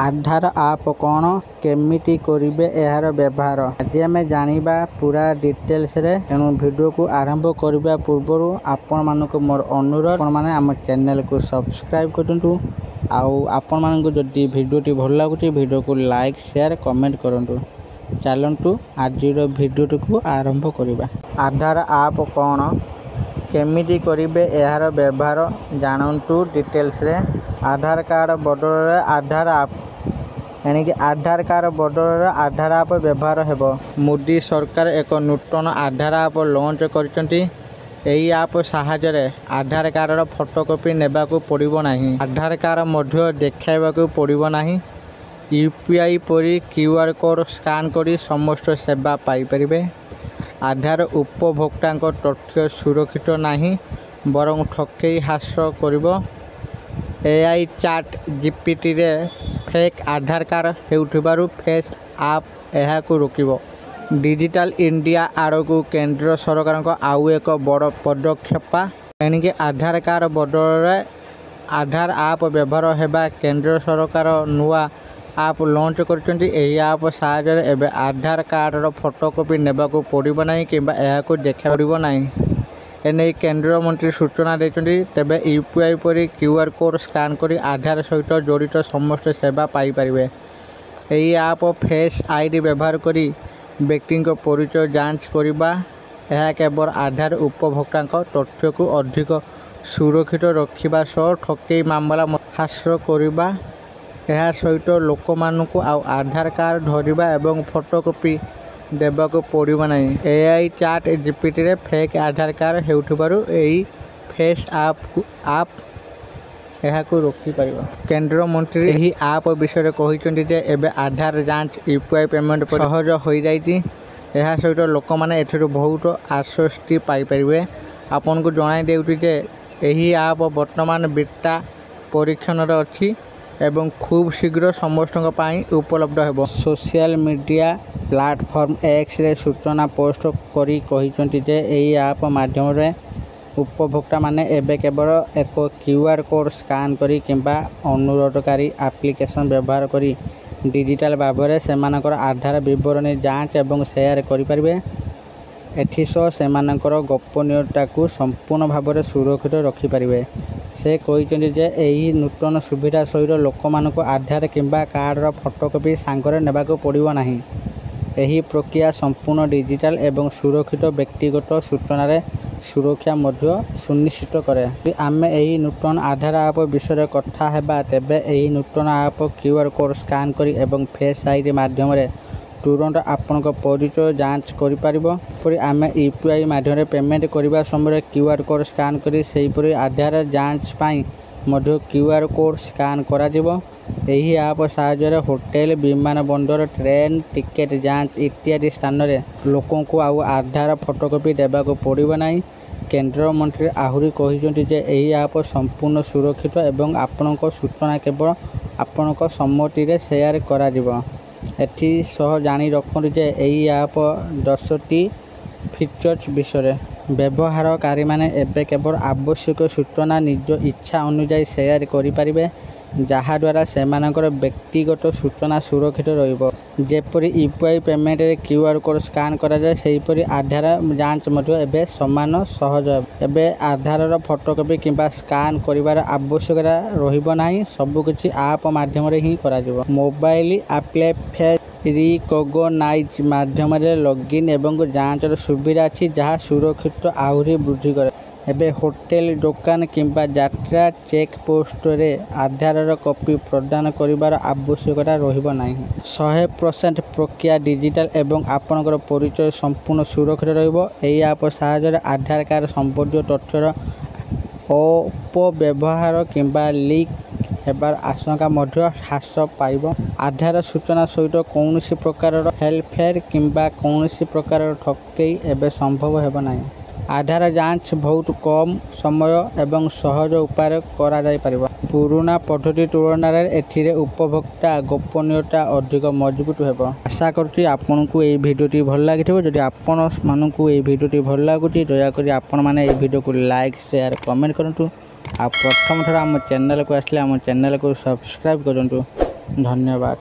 आधार आप कौन केमिटी करिवे एहार व्यवहार आज आम जानिबा पूरा डिटेल्स रे तेणु वीडियो को आरंभ करबा पूर्व आपण मानक मोर अनुरोध आपण माने आम चैनल को सब्सक्राइब करंतु आउ आपण मानक जदि वीडियो टी भल लागुची वीडियो को लाइक शेयर कमेंट करंतु। चलंतु आज वीडियो को आरंभ करबा। आधार आप कौन केमिटी करिवे एहार व्यवहार जानंतु डिटेल्स रे। आधार कार्ड बदल आधार आप यानी कि आधार कार्ड बदल आधार आप व्यवहार हेबो। मोदी सरकार एक नूतन आधार आप लॉन्च करचंती। एही आप साहाय्य आधार कार्ड फोटोकॉपी नेबाकू पड़िबो नाही। आधार कार्ड मध्य देखाइबाकू पड़िबो नाही। यूपीआई परी क्यूआर कोड स्कैन करी समस्त सेवा पाई परिबे। आधार उपभोक्ता तथ्य सुरक्षित नाही बरं ठकेई हास करिबो। एआई चैट जीपीटी रे फेक आधार कार्ड हेउथिबारु फेस आप एहाकू रोकिबो। डिजिटल इंडिया आड़कू केंद्र सरकार को आउ एक बड़ पदक्षेप यानी कि आधार कार्ड बदल आधार आप व्यवहार हेबा केंद्र सरकार नुआ आप लॉन्च करचंती। एही आप साहाय्य एबे आधार कार्ड फोटोकॉपी नेबाकू पड़िबो नाही किंबा एहाकू देखा पड़िबो नाही। एने केंद्र मंत्री सूचना देचंती। तेबे यूपीआई परी क्यूआर कोड स्कैन करी आधार सहित जड़ित समस्त सेवा पाई परिबे। एही आप फेस आईडी व्यवहार करी व्यक्ति परिचय जांच करिबा। यह केवल आधार उपभोक्ता तथ्य को अधिक सुरक्षित रखिबा सह ठकेई मामला ह्रास करिबा। यह सहित लोक मानकू आधार कार्ड धरिबा एवं फोटोकॉपी देबाकू पड़िबो नाही। एआई चैट जीपीटी रे फेक आधार कार्ड हेउथिबारु एही फेस आप एहाकू रोकी परिबो। केंद्र मंत्री एही आप विषय कहिसंती जे एबे आधार जांच यूपीआई पेमेंट पर सहज होई जाईती। एहा सहित लोक माने एथिरु बहुत आश्वस्ति पाई परिबे। आपन को जणाई देउती जे एही आप वर्तमान बीटा परीक्षण रे अछि एवं खूब शीघ्र समस्त पाई उपलब्ध हेबो। Social media platform X ray सूचना पोस्ट करी कहिसंती जे एही आप माध्यम रे उपभोक्ता माने एबे केवल एक क्यूआर कोड स्कैन करी किंबा अनुरोधकारी एप्लिकेशन व्यवहार करी डिजिटल भाव सेमानकर आधार विवरणी जांच एवं शेयर करि परिबे। एथिसह सेमानकर गोपनीयता को संपूर्ण भाव में सुरक्षित रखि परिबे। से कहिसंती जे एही नूतन सुविधा सहित लोक मानक आधार किंबा कार्डर फोटोकॉपी सांगरे नेबाकू पड़िबो नाही। एही प्रक्रिया संपूर्ण डिजिटल एवं सुरक्षित व्यक्तिगत सूचना रे सुरक्षा मध्य सुनिश्चित करे। आमे एही नूतन आधार आप विषय कथा हेबा तेबे एही नूतन आप क्यूआर कोड स्कैन करी एवं फेस आईडी माध्यम रे तुरंत आपनक परिचय जांच करि परिबो। परि आमे यूपीआई माध्यम रे पेमेंट करिबा समय क्यूआर कोड स्कैन करी सेही परि आधार जांच पाई मध्य क्यूआर कोड स्कैन करा जिवो। एही आप साहाय्य होटेल विमान बंदर ट्रेन टिकेट जांच इत्यादि स्थान रे लोकों को आधार फोटोकॉपी देबाकू पड़िबो नाही। केंद्र मंत्री आहुरी कहिसंती जे एही आप संपूर्ण सुरक्षित एवं आपनक सूचना केवल आपनक सम्मति रे शेयर करा जिवो। एथि सह जानी रखंतु जे एही आप 10टी फीचर्स विषय व्यवहारकारी माने एबे केवल आवश्यक सूचना निज इच्छा अनुसार शेयर करि परिबे जहा द्वारा सेमानकर व्यक्तिगत सूचना सुरक्षित रहिबो। जेपरि यूपीआई पेमेंट रे क्यूआर कोड स्कैन करा जाय सेहीपरि आधार जांच मध्य एबे समान सहज। एबे आधार फोटोकॉपी किंबा स्कैन करिवार आवश्यकता रहिबो नाही। सब किछि आप माध्यम रे ही करा जिवो। मोबाइल एप्ले फेस रिकॉग्नाइज माध्यम रे लॉगिन एवं जांच सुविधा अछि जहा सुरक्षित आहुरी वृद्धि करे। एबे होटेल दुकान किंबा यात्रा चेक पोस्ट रे आधार कॉपी प्रदान करिवार आवश्यकता रहिबो नाही। 100% प्रक्रिया डिजिटल एवं आपनकर परिचय संपूर्ण सुरक्षित रहिबो। एही आप साहाय्य आधार कार्ड संबंधित तथ्यर अपव्यवहार किंबा लीक हेबार आशंका मध्य ह्रास पाइबो। आधार सूचना सहित कौनसी प्रकार हेल्पफेयर किंबा कौनसी प्रकार ठकेई एबे संभव हेबो नाही। आधार जांच बहुत कम समय एवं सहज उपाय करा जाय परिबो। पुराना पद्धति तुलना रे एथिरे उपभोक्ता गोपनीयता अधिक मजबूत हेबो। आशा करछि आपनकू ए भिडियोटी भल लागिथिबो। जदि आपन मानकू ए भिडियोटी भल लागुछि दया करी आपन माने ए भिडियो को लाइक शेयर कमेंट करंतु। आ प्रथम थरा हम चैनल को आसले हम चैनल को सब्सक्राइब करंतु। ଧନ୍ୟବାଦ।